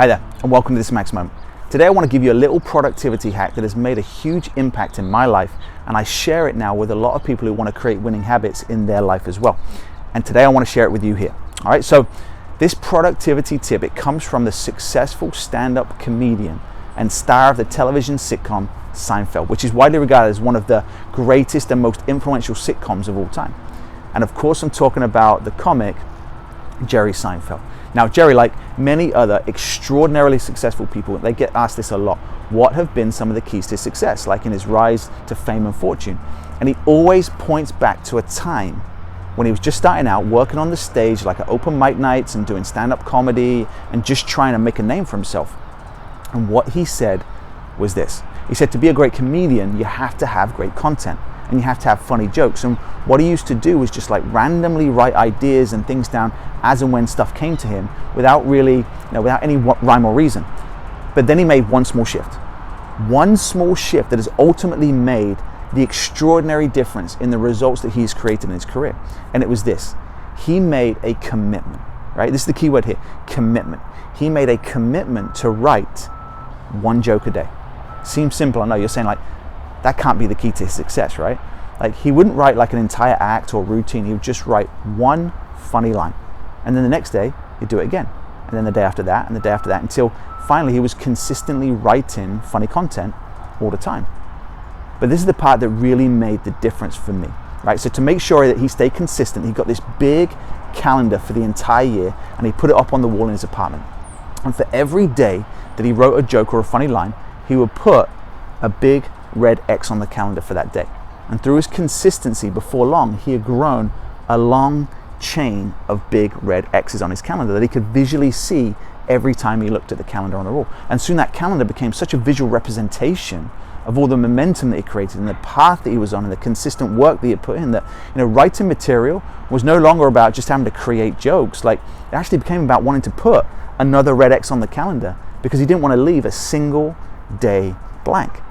Hi there, and welcome to This Max Moment. Today I want to give you a little productivity hack that has made a huge impact in my life, and I share it now with a lot of people who want to create winning habits in their life as well. And today I want to share it with you here. All right, so this productivity tip, it comes from the successful stand-up comedian and star of the television sitcom Seinfeld, which is widely regarded as one of the greatest and most influential sitcoms of all time. And of course I'm talking about the comic Jerry Seinfeld. Now Jerry, like many other extraordinarily successful people, they get asked this a lot. What have been some of the keys to success, like in his rise to fame and fortune? And he always points back to a time when he was just starting out, working on the stage, like at open mic nights and doing stand-up comedy and just trying to make a name for himself. And what he said was this. He said, to be a great comedian, you have to have great content and you have to have funny jokes. And what he used to do was just like randomly write ideas and things down as and when stuff came to him without really, without any rhyme or reason. But then he made one small shift that has ultimately made the extraordinary difference in the results that he's created in his career. And it was this: he made a commitment, right? This is the key word here, commitment. He made a commitment to write one joke a day. Seems simple, I know. You're saying like, that can't be the key to his success, right? Like he wouldn't write like an entire act or routine. He would just write one funny line. And then the next day, he'd do it again. And then the day after that, and the day after that, until finally he was consistently writing funny content all the time. But this is the part that really made the difference for me, right? So to make sure that he stayed consistent, he got this big calendar for the entire year and he put it up on the wall in his apartment. And for every day that he wrote a joke or a funny line, he would put a big red X on the calendar for that day. And through his consistency, before long, he had grown a long chain of big red X's on his calendar that he could visually see every time he looked at the calendar on the wall. And soon that calendar became such a visual representation of all the momentum that he created and the path that he was on and the consistent work that he had put in, that writing material was no longer about just having to create jokes. Like it actually became about wanting to put another red X on the calendar because he didn't want to leave a single day blank.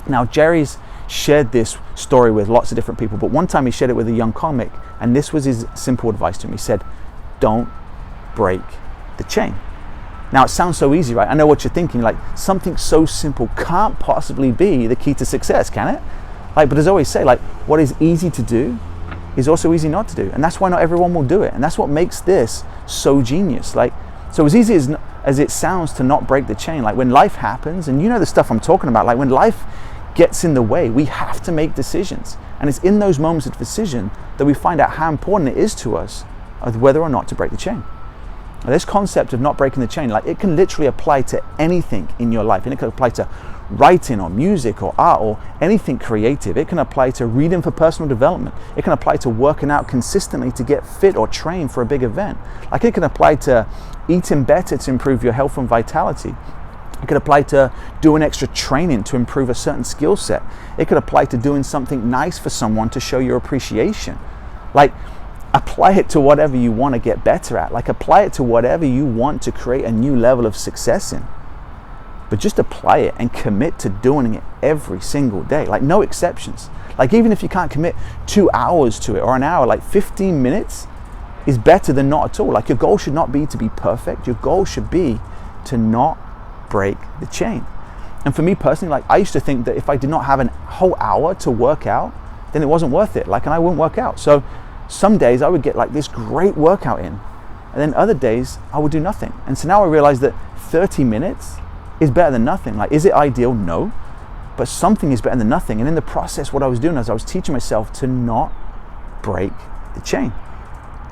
Now Jerry's shared this story with lots of different people, but one time he shared it with a young comic, and this was his simple advice to him. He said, don't break the chain. Now it sounds so easy, right? I know what you're thinking, like something so simple can't possibly be the key to success, can it? But as I always say, like what is easy to do is also easy not to do. And that's why not everyone will do it. And that's what makes this so genius. So as easy as it sounds to not break the chain, like when life happens, and you know the stuff I'm talking about, like when life gets in the way, we have to make decisions. And it's in those moments of decision that we find out how important it is to us of whether or not to break the chain. Now, this concept of not breaking the chain, like it can literally apply to anything in your life. And it can apply to writing or music or art or anything creative. It can apply to reading for personal development. It can apply to working out consistently to get fit or train for a big event. Like it can apply to eating better to improve your health and vitality. It could apply to doing extra training to improve a certain skill set. It could apply to doing something nice for someone to show your appreciation. Like apply it to whatever you want to get better at. Like apply it to whatever you want to create a new level of success in. But just apply it and commit to doing it every single day. Like no exceptions. Like even if you can't commit 2 hours to it or an hour, like 15 minutes is better than not at all. Like your goal should not be to be perfect. Your goal should be to not break the chain. And for me personally, like I used to think that if I did not have a whole hour to work out, then it wasn't worth it. Like, and I wouldn't work out. So some days I would get like this great workout in, and then other days I would do nothing. And so now I realize that 30 minutes is better than nothing. Like, is it ideal? No, but something is better than nothing. And in the process, what I was doing is I was teaching myself to not break the chain.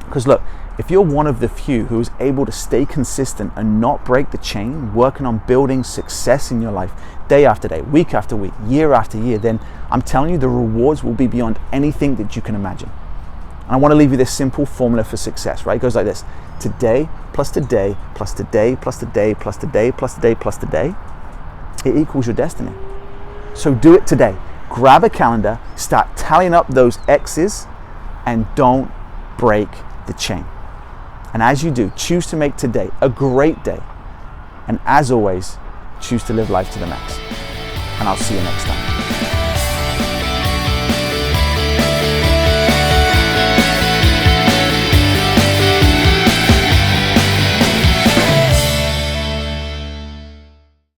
Because look, if you're one of the few who is able to stay consistent and not break the chain, working on building success in your life day after day, week after week, year after year, then I'm telling you the rewards will be beyond anything that you can imagine. And I want to leave you this simple formula for success, right? It goes like this: today plus today plus today plus today plus today plus today plus today, it equals your destiny. So do it today. Grab a calendar, start tallying up those X's, and don't break the chain. And as you do, choose to make today a great day. And as always, choose to live life to the max. And I'll see you next time.